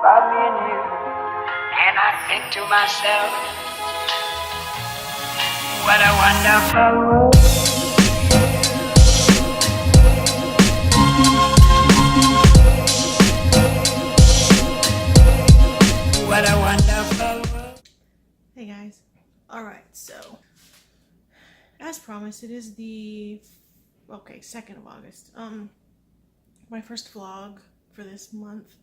about me and you. And I think to myself, what a wonderful world. What a wonderful world. Hey guys. Alright, so as promised, it is the 2nd of August. My first vlog for this month,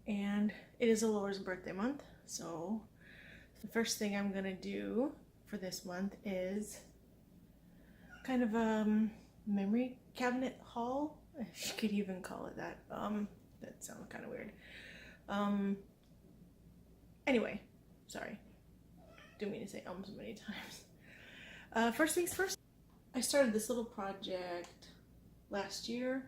and it is Elora's birthday month, so the first thing I'm gonna do for this month is kind of a memory cabinet haul, if you could even call it that. That sounds kind of weird. Anyway, sorry. Didn't mean to say so many times. First things first, I started this little project last year.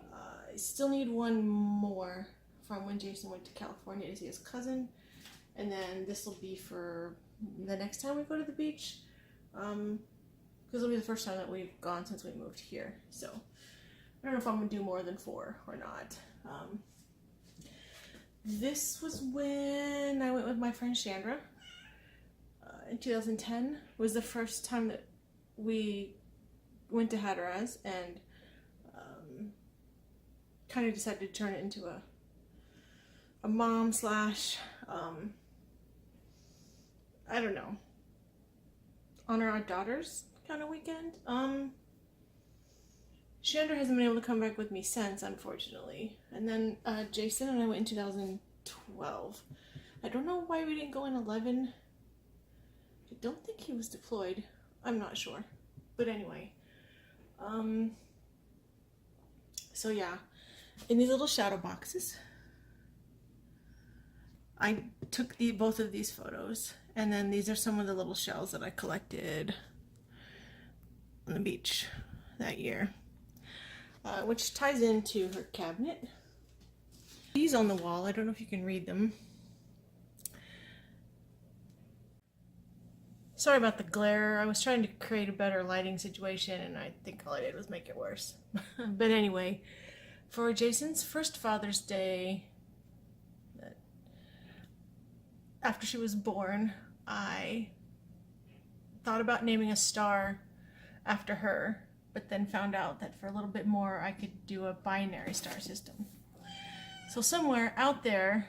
I still need one more from when Jason went to California to see his cousin, and then this will be for the next time we go to the beach, because it'll be the first time that we've gone since we moved here. So I don't know if I'm gonna do more than 4 or not. This was when I went with my friend Chandra in 2010. It was the first time that we went to Eloras, and kind of decided to turn it into a mom slash I don't know, honor our daughters kind of weekend. Chandra hasn't been able to come back with me since, unfortunately. And then Jason and I went in 2012. I don't know why we didn't go in 11. I don't think he was deployed. I'm not sure. But anyway. So yeah. In these little shadow boxes, I took both of these photos. And then these are some of the little shells that I collected on the beach that year. Which ties into her cabinet. These on the wall, I don't know if you can read them. Sorry about the glare. I was trying to create a better lighting situation, and I think all I did was make it worse. But anyway, for Jason's first Father's Day, after she was born, I thought about naming a star after her, but then found out that for a little bit more I could do a binary star system. So somewhere out there,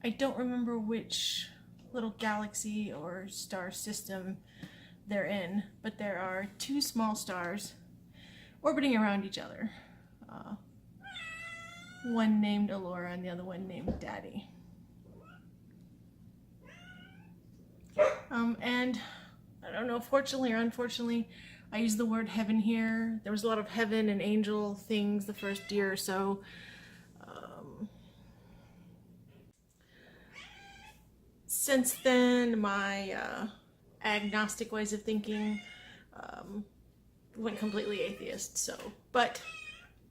I don't remember which little galaxy or star system they're in, but there are 2 small stars orbiting around each other. One named Elora and the other one named Daddy. And I don't know, fortunately or unfortunately, I use the word heaven here. There was a lot of heaven and angel things the first year or so. Since then, my agnostic ways of thinking went completely atheist. So, but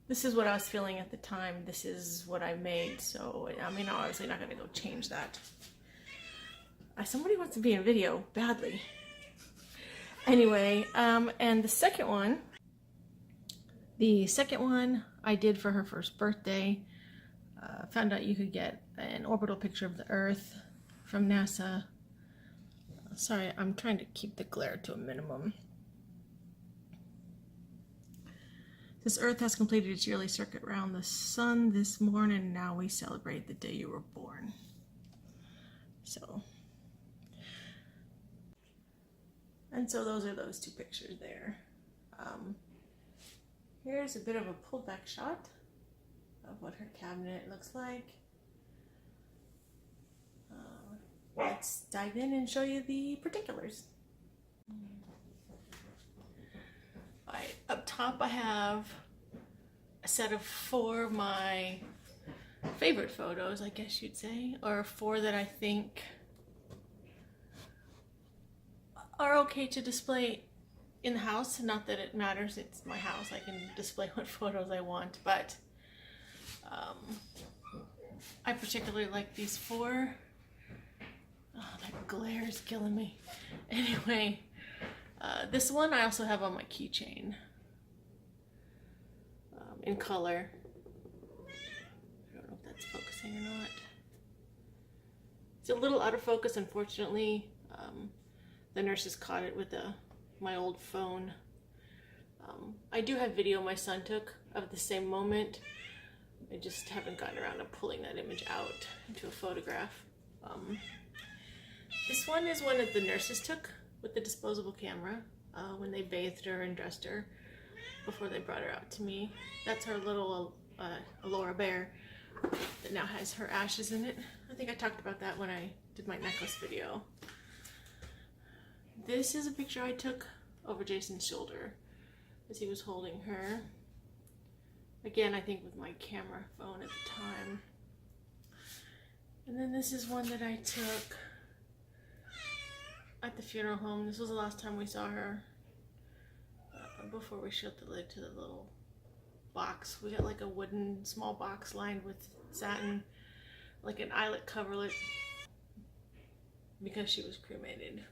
this is what I was feeling at the time. This is what I made. So, I mean, obviously not going to go change that. Somebody wants to be in a video badly. Anyway, and the second one I did for her first birthday. Found out you could get an orbital picture of the Earth from NASA. Sorry, I'm trying to keep the glare to a minimum. This Earth has completed its yearly circuit around the sun this morning, and now we celebrate the day you were born. So, and so those are those 2 pictures there. Here's a bit of a pulled back shot of what her cabinet looks like. Let's dive in and show you the particulars. Alright, up top I have a set of 4 of my favorite photos, I guess you'd say, or 4 that I think are okay to display in the house. Not that it matters, it's my house, I can display what photos I want, but I particularly like these 4. Oh, that glare is killing me. Anyway, this one I also have on my keychain in color. focusing or not. It's a little out of focus, unfortunately. The nurses caught it with my old phone. I do have video my son took of the same moment. I just haven't gotten around to pulling that image out into a photograph. This one is one that the nurses took with the disposable camera when they bathed her and dressed her before they brought her out to me. That's her little Elora bear that now has her ashes in it. I think I talked about that when I did my necklace video. This is a picture I took over Jason's shoulder as he was holding her. Again, I think with my camera phone at the time. And then this is one that I took at the funeral home. This was the last time we saw her before we shut the lid to the little box. We got like a wooden small box lined with satin, like an eyelet coverlet, because she was cremated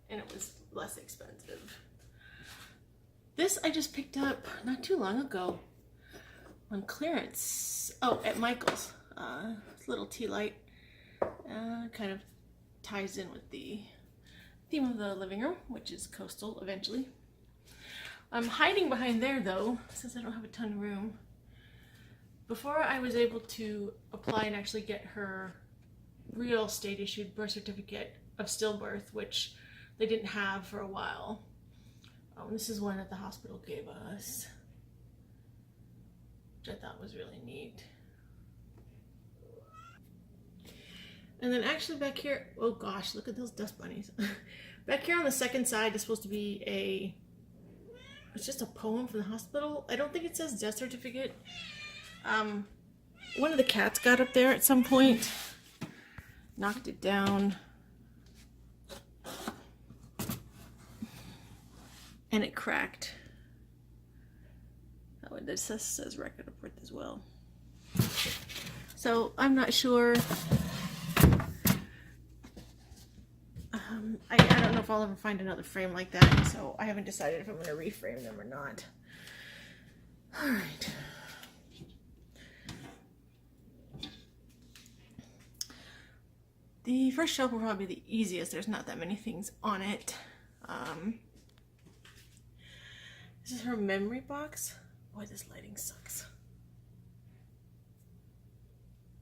and it was less expensive. This I just picked up not too long ago on clearance. Oh, at Michael's. Little tea light. Kind of ties in with the theme of the living room, which is coastal eventually. I'm hiding behind there though, since I don't have a ton of room. Before I was able to apply and actually get her real state-issued birth certificate of stillbirth, which they didn't have for a while. This is one that the hospital gave us, which I thought was really neat. And then actually back here, oh gosh, look at those dust bunnies. Back here on the second side is supposed to be it's just a poem from the hospital. I don't think it says death certificate. One of the cats got up there at some point, knocked it down, and it cracked. Oh, and this says record of birth as well. So I'm not sure. I don't know if I'll ever find another frame like that, so I haven't decided if I'm going to reframe them or not. Alright. The first shelf will probably be the easiest. There's not that many things on it. This is her memory box. Boy, this lighting sucks.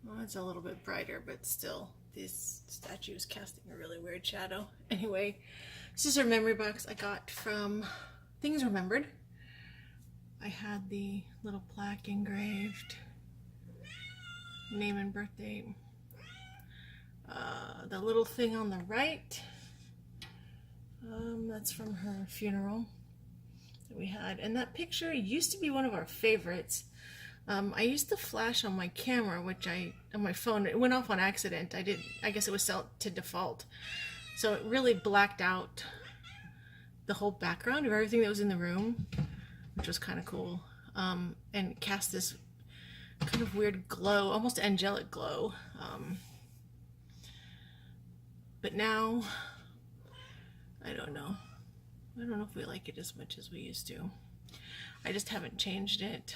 Well, it's a little bit brighter, but still, this statue is casting a really weird shadow. Anyway, this is her memory box I got from Things Remembered. I had the little plaque engraved, name and birth date. The little thing on the right, that's from her funeral that we had. And that picture used to be one of our favorites. I used the flash on my camera, on my phone, it went off on accident. I guess it was set to default. So it really blacked out the whole background of everything that was in the room, which was kind of cool. And cast this kind of weird glow, almost angelic glow. But now, I don't know. I don't know if we like it as much as we used to. I just haven't changed it.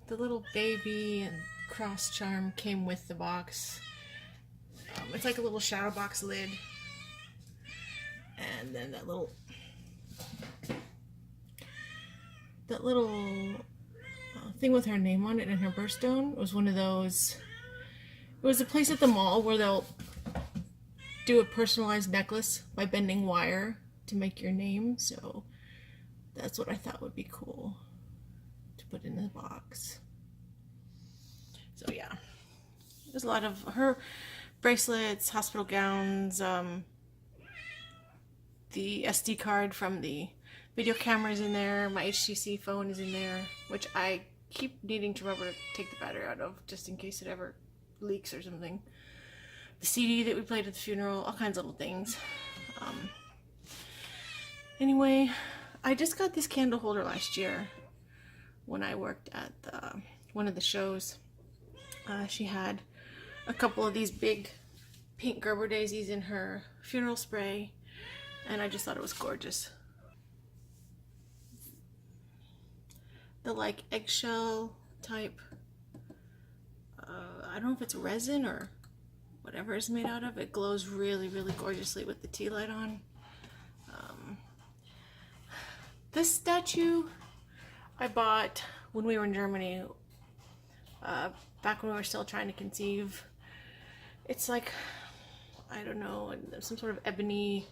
The little baby and cross charm came with the box. It's like a little shadow box lid. And then that little thing with her name on it and her birthstone was one of those. It was a place at the mall where they'll do a personalized necklace by bending wire to make your name. So that's what I thought would be cool to put in the box. So yeah, there's a lot of her bracelets, hospital gowns, the SD card from the video camera is in there, my HTC phone is in there, which I keep needing to remember to take the battery out of just in case it ever leaks or something. The CD that we played at the funeral, all kinds of little things. Anyway, I just got this candle holder last year when I worked at one of the shows. She had a couple of these big pink Gerber daisies in her funeral spray, and I just thought it was gorgeous. The like eggshell type I don't know if it's resin or whatever it's made out of. It glows really, really gorgeously with the tea light on. This statue I bought when we were in Germany, back when we were still trying to conceive. It's like, I don't know, some sort of ebony,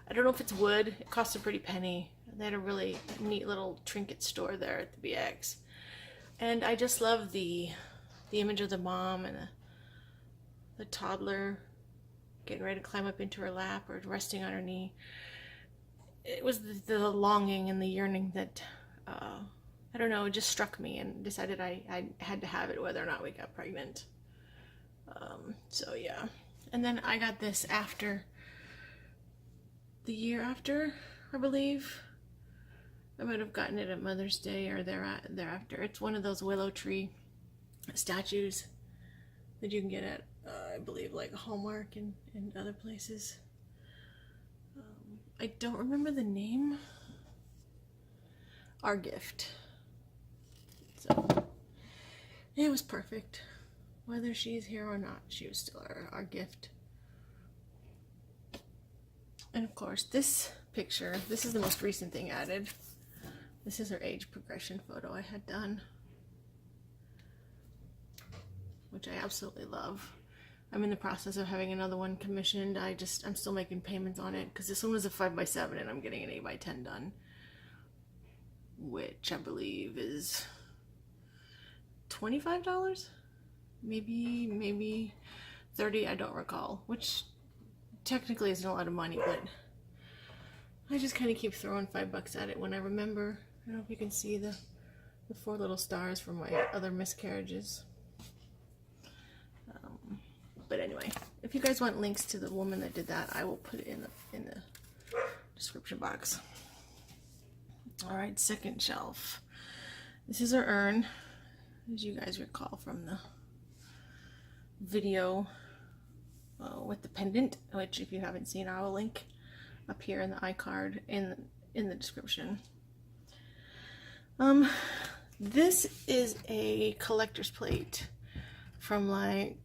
I don't know if it's wood. It cost a pretty penny. They had a really neat little trinket store there at the BX. And I just love the image of the mom and the toddler getting ready to climb up into her lap or resting on her knee. It was the longing and the yearning that, I don't know, it just struck me, and decided I had to have it whether or not we got pregnant. So yeah. And then I got this after, the year after, I believe. I might have gotten it at Mother's Day or thereafter. It's one of those willow tree statues that you can get at, I believe, like Hallmark and other places. I don't remember the name. Our gift. So it was perfect. Whether she's here or not, she was still our gift. And of course, this picture, this is the most recent thing added. This is her age progression photo I had done, which I absolutely love. I'm in the process of having another one commissioned. I'm still making payments on it because this one was a 5x7 and I'm getting an 8x10 done, which I believe is $25, maybe 30, I don't recall, which technically isn't a lot of money, but I just kind of keep throwing $5 at it when I remember. I don't know if you can see the 4 little stars from my other miscarriages. But anyway, if you guys want links to the woman that did that, I will put it in the description box. All right, second shelf. This is our urn, as you guys recall from the video with the pendant, which if you haven't seen, I will link up here in the iCard in the description. This is a collector's plate from, like,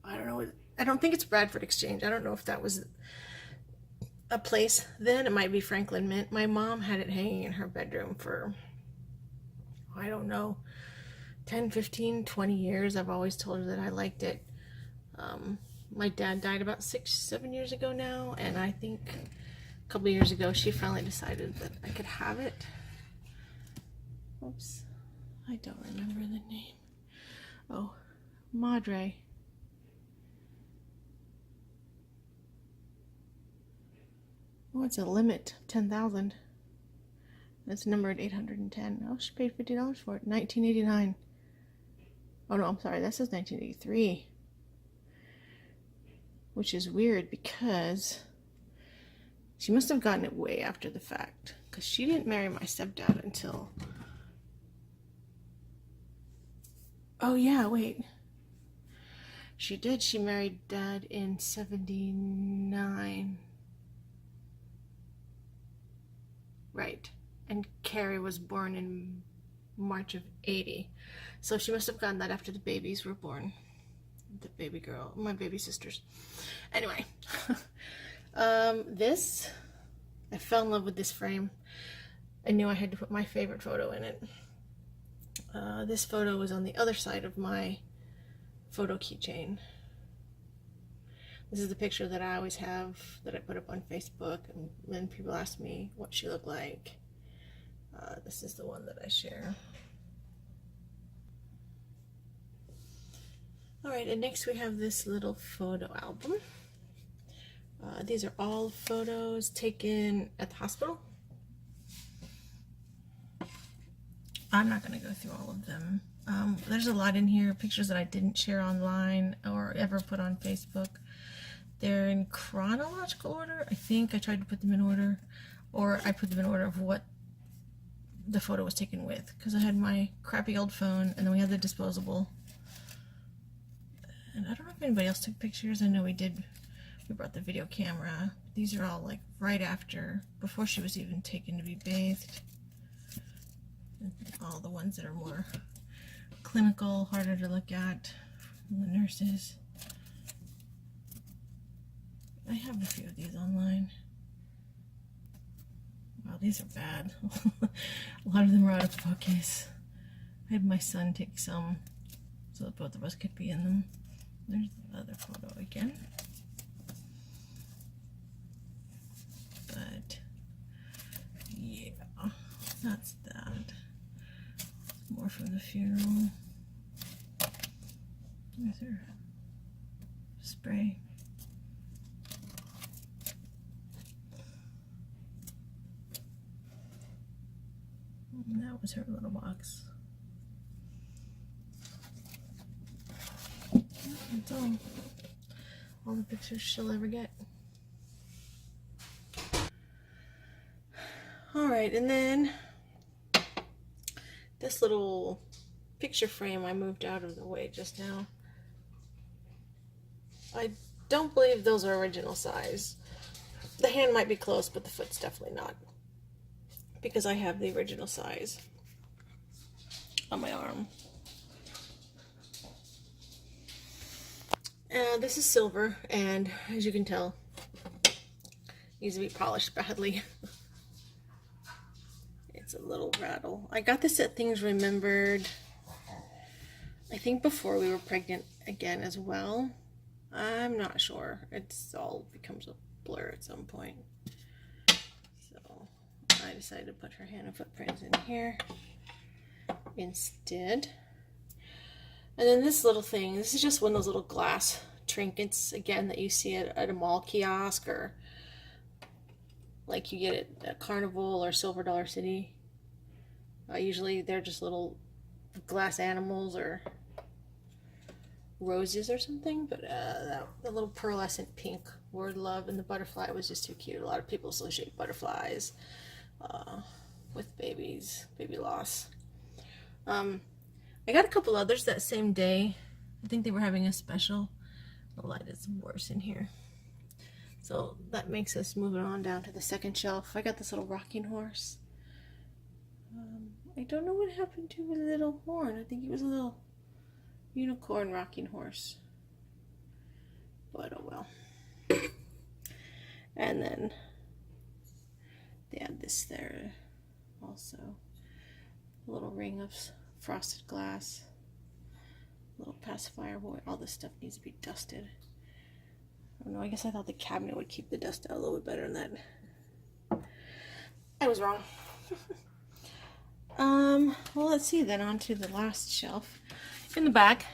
I don't know, I don't think it's Bradford Exchange. I don't know if that was a place then. It might be Franklin Mint. My mom had it hanging in her bedroom for, I don't know, 10, 15, 20 years. I've always told her that I liked it. My dad died about 6-7 years ago now, and I think a couple of years ago she finally decided that I could have it. Oops, I don't remember the name. Oh, Madre. Oh, it's a limit, 10,000. It's numbered 810. Oh, she paid $50 for it. 1989. Oh no, I'm sorry. That says 1983. Which is weird because she must have gotten it way after the fact. Because she didn't marry my stepdad until... Oh yeah, wait. She did. She married Dad in 79. Right. And Carrie was born in March of 80. So she must have gotten that after the babies were born. The baby girl, my baby sisters. Anyway. This, I fell in love with this frame. I knew I had to put my favorite photo in it. This photo was on the other side of my photo keychain. This is the picture that I always have, that I put up on Facebook, and when people ask me what she looked like, this is the one that I share. Alright, and next we have this little photo album. These are all photos taken at the hospital. I'm not going to go through all of them. There's a lot in here, pictures that I didn't share online or ever put on Facebook. They're in chronological order. I think I tried to put them in order, or I put them in order of what the photo was taken with, because I had my crappy old phone, and then we had the disposable. And I don't know if anybody else took pictures. I know we did. We brought the video camera. These are all like right after, before she was even taken to be bathed. And all the ones that are more clinical, harder to look at from the nurses. I have a few of these online. Wow, these are bad. A lot of them are out of focus. I had my son take some so that both of us could be in them. There's the other photo again. But yeah, that's that. More from the funeral. There's her spray. And that was her little box. That's all the pictures she'll ever get. Alright, and then this little picture frame I moved out of the way just now. I don't believe those are original size. The hand might be close, but the foot's definitely not. Because I have the original size on my arm. This is silver, and as you can tell, needs to be polished badly. It's a little rattle. I got this at Things Remembered, I think before we were pregnant again as well. I'm not sure. It's all becomes a blur at some point. So I decided to put her hand and footprints in here instead. And then this little thing, this is just one of those little glass trinkets, again, that you see at a mall kiosk, or like you get at Carnival or Silver Dollar City. Usually they're just little glass animals or roses or something, but the little pearlescent pink word love and the butterfly was just too cute. A lot of people associate butterflies with babies, baby loss. I got a couple others that same day. I think they were having a special. The light is worse in here. So that makes us moving on down to the second shelf. I got this little rocking horse. I don't know what happened to the little horn. I think it was a little unicorn rocking horse. But oh well. And then they had this there also. A little ring of frosted glass. Little pacifier boy. All this stuff needs to be dusted. I don't know, I guess I thought the cabinet would keep the dust out a little bit better than that. I was wrong. Well, let's see then, on to the last shelf. In the back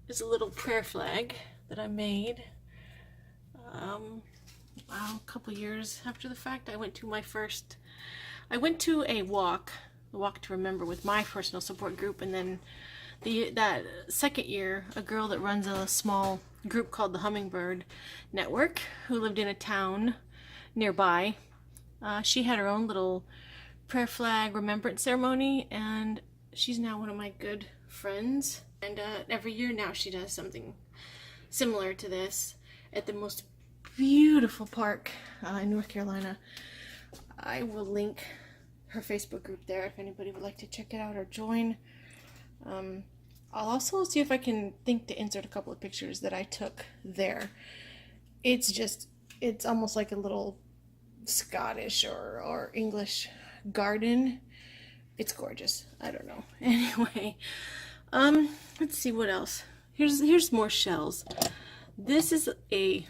is a little prayer flag that I made. Wow, a couple years after the fact. I went to a walk to remember with my personal support group, and then that second year, a girl that runs a small group called the Hummingbird Network, who lived in a town nearby, she had her own little prayer flag remembrance ceremony, and she's now one of my good friends. And every year now she does something similar to this at the most beautiful park in North Carolina. I will link her Facebook group there if anybody would like to check it out or join. I'll also see if I can think to insert a couple of pictures that I took there. It's almost like a little Scottish or English garden. It's gorgeous. I don't know. Anyway, let's see what else. Here's more shells. This is a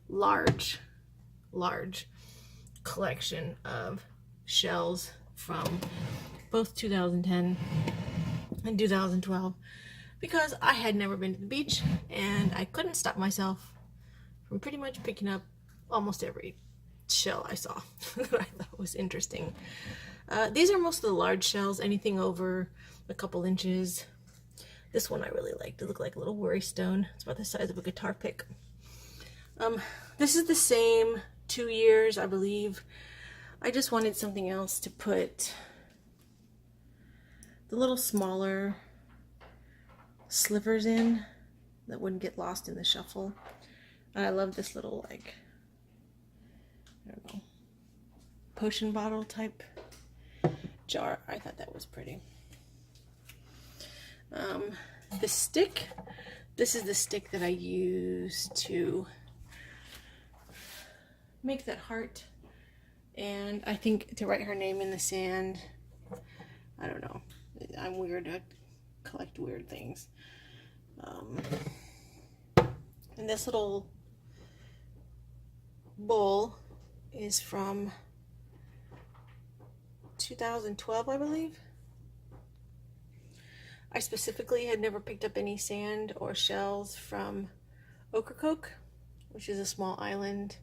large collection of shells from both 2010 and 2012, because I had never been to the beach and I couldn't stop myself from pretty much picking up almost every shell I saw that I thought was interesting. These are most of the large shells, anything over a couple inches. This one I really liked. It looked like a little worry stone. It's about the size of a guitar pick. This is the same 2 years, I believe. I just wanted something else to put the little smaller slivers in that wouldn't get lost in the shuffle. And I love this little, like, I don't know, potion bottle type jar. I thought that was pretty. The stick, this is the stick that I use to make that heart, and I think to write her name in the sand. I don't know. I'm weird. I collect weird things. And this little bowl is from 2012, I believe. I specifically had never picked up any sand or shells from Ocracoke, which is a small island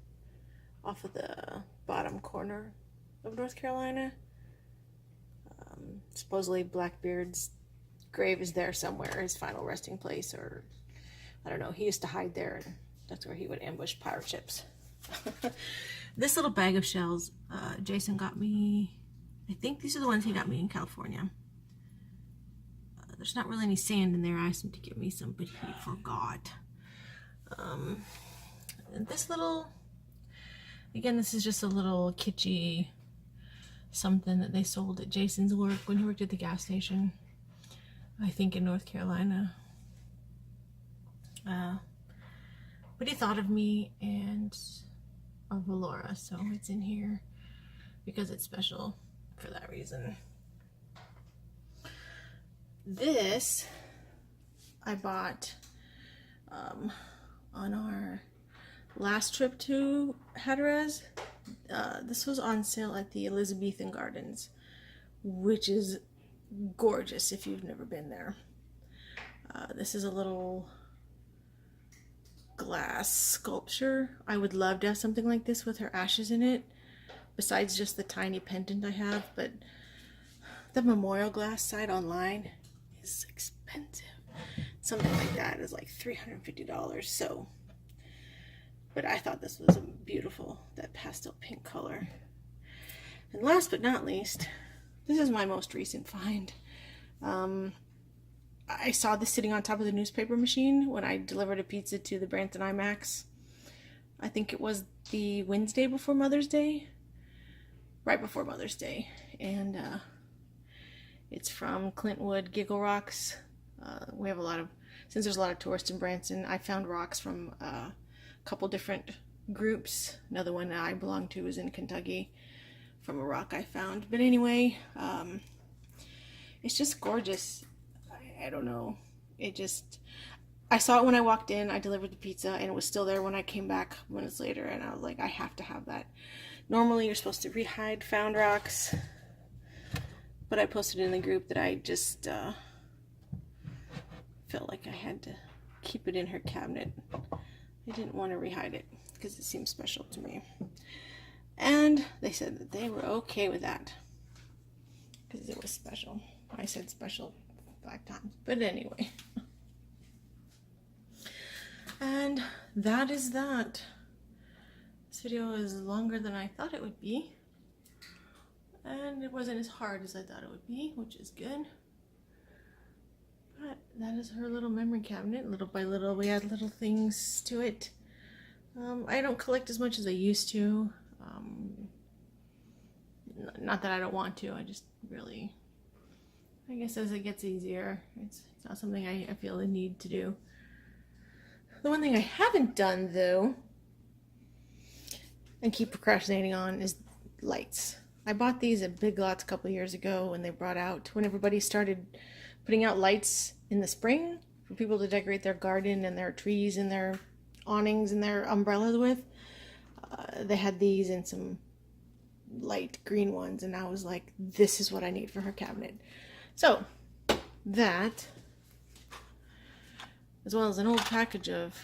off of the bottom corner of North Carolina. Supposedly Blackbeard's grave is there somewhere, his final resting place, or I don't know. He used to hide there, and that's where he would ambush pirate ships. This little bag of shells, Jason got me. I think these are the ones he got me in California. There's not really any sand in there. I asked him to give me some, but he forgot. And this little, again, this is just a little kitschy something that they sold at Jason's work when he worked at the gas station, I think in North Carolina. But he thought of me and of Eloras, so it's in here because it's special for that reason. This I bought on our last trip to Hatteras. This was on sale at the Elizabethan Gardens, which is gorgeous if you've never been there. This is a little glass sculpture. I would love to have something like this with her ashes in it, besides just the tiny pendant I have, but the memorial glass side online is expensive. Something like that is like $350, so. But I thought this was beautiful, that pastel pink color. And last but not least, this is my most recent find. I saw this sitting on top of the newspaper machine when I delivered a pizza to the Branson IMAX. I think it was the Wednesday before Mother's Day. Right before Mother's Day. And it's from Clintwood Giggle Rocks. We have a lot of, since there's a lot of tourists in Branson, I found rocks from a couple different groups. Another one that I belong to is in Kentucky from a rock I found. But anyway, it's just gorgeous. I don't know. It just, I saw it when I walked in. I delivered the pizza and it was still there when I came back minutes later, and I was like, I have to have that. Normally you're supposed to rehide found rocks, but I posted in the group that I just felt like I had to keep it in her cabinet. I didn't want to rehide it because it seemed special to me. And they said that they were okay with that because it was special. I said special 5 times, but anyway. And that is that. This video is longer than I thought it would be, and it wasn't as hard as I thought it would be, which is good. But that is her little memory cabinet. Little by little we add little things to it. I don't collect as much as I used to. Not that I don't want to, I just really, I guess as it gets easier, it's not something I feel the need to do. The one thing I haven't done, though, and keep procrastinating on, is lights. I bought these at Big Lots a couple years ago when they brought out, when everybody started putting out lights in the spring for people to decorate their garden and their trees and their awnings and their umbrellas with. They had these in some light green ones, and I was like, this is what I need for her cabinet. So that, as well as an old package of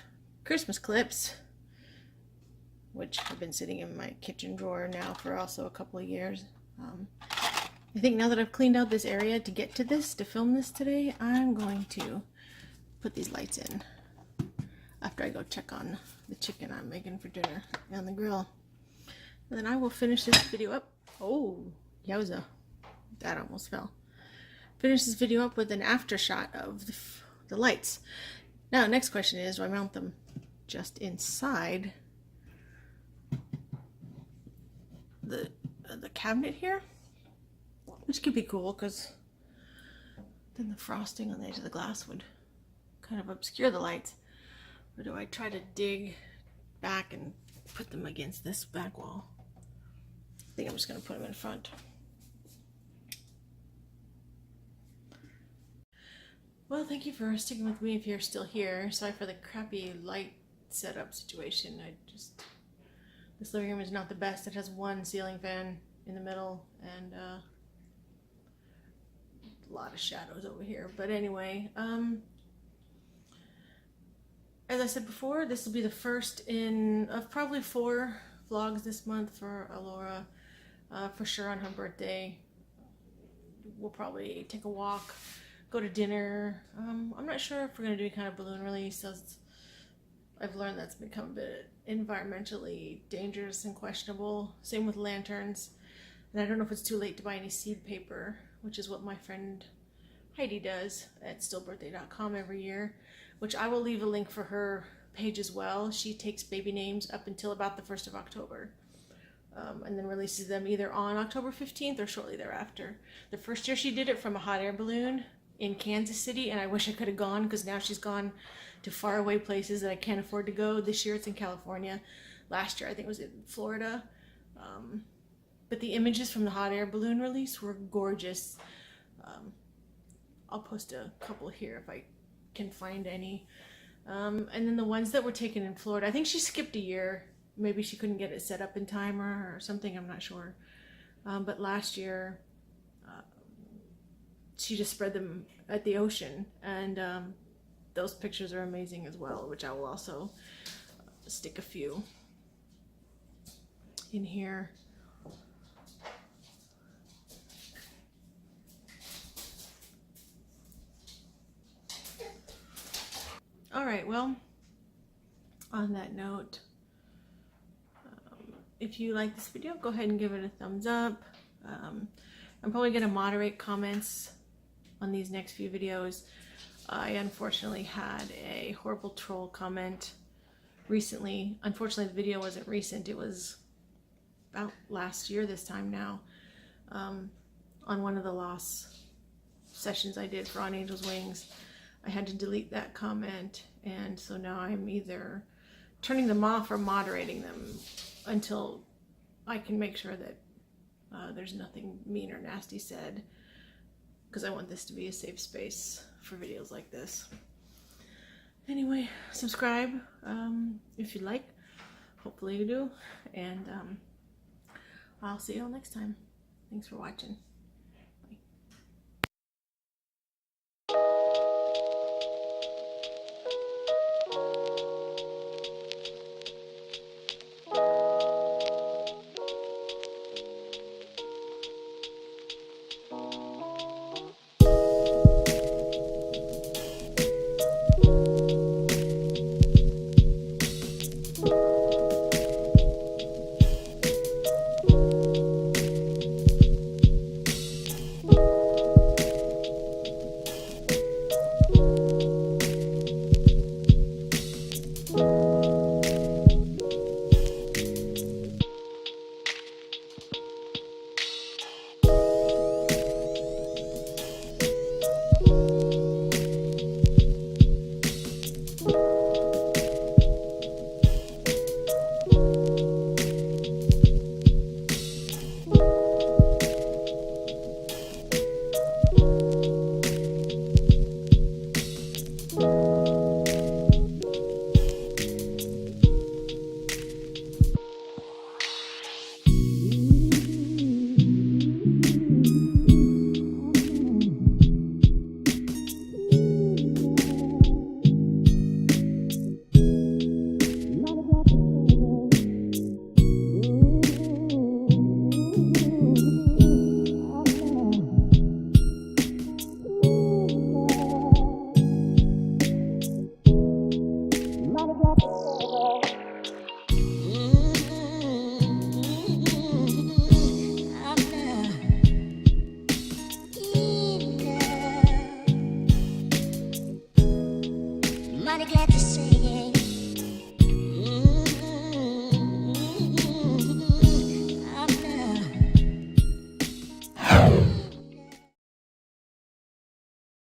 Christmas clips, which have been sitting in my kitchen drawer now for also a couple of years. I think now that I've cleaned out this area to get to this, to film this today, I'm going to put these lights in after I go check on the chicken I'm making for dinner on the grill. And then I will finish this video up. Oh, yowza. That almost fell. Finish this video up with an after shot of the lights. Now, next question is, do I mount them just inside the cabinet here? Which could be cool, because then the frosting on the edge of the glass would kind of obscure the lights. Or do I try to dig back and put them against this back wall? I think I'm just going to put them in front. Well, thank you for sticking with me if you're still here. Sorry for the crappy light setup situation. This living room is not the best. It has one ceiling fan in the middle and a lot of shadows over here. But anyway, as I said before, this will be the first of probably 4 vlogs this month for Elora. For sure on her birthday. We'll probably take a walk, go to dinner. I'm not sure if we're going to do kind of balloon release, as I've learned that's become a bit environmentally dangerous and questionable. Same with lanterns. And I don't know if it's too late to buy any seed paper, which is what my friend Heidi does at stillbirthday.com every year, which I will leave a link for her page as well. She takes baby names up until about the 1st of October. And then releases them either on October 15th or shortly thereafter. The first year she did it from a hot air balloon in Kansas City, and I wish I could have gone because now she's gone to faraway places that I can't afford to go. This year it's in California. Last year I think it was in Florida. But the images from the hot air balloon release were gorgeous. I'll post a couple here if I can find any. And then the ones that were taken in Florida, I think she skipped a year. Maybe she couldn't get it set up in time or something, I'm not sure. But last year, she just spread them at the ocean. And those pictures are amazing as well, which I will also stick a few in here. All right, well, on that note, if you like this video, go ahead and give it a thumbs up. I'm probably going to moderate comments on these next few videos. I unfortunately had a horrible troll comment recently. Unfortunately, the video wasn't recent. It was about last year this time now, on one of the loss sessions I did for On Angel's Wings. I had to delete that comment, and so now I'm either turning them off or moderating them until I can make sure that there's nothing mean or nasty said, because I want this to be a safe space for videos like this. Anyway, subscribe if you like. Hopefully you do, and I'll see you all next time. Thanks for watching.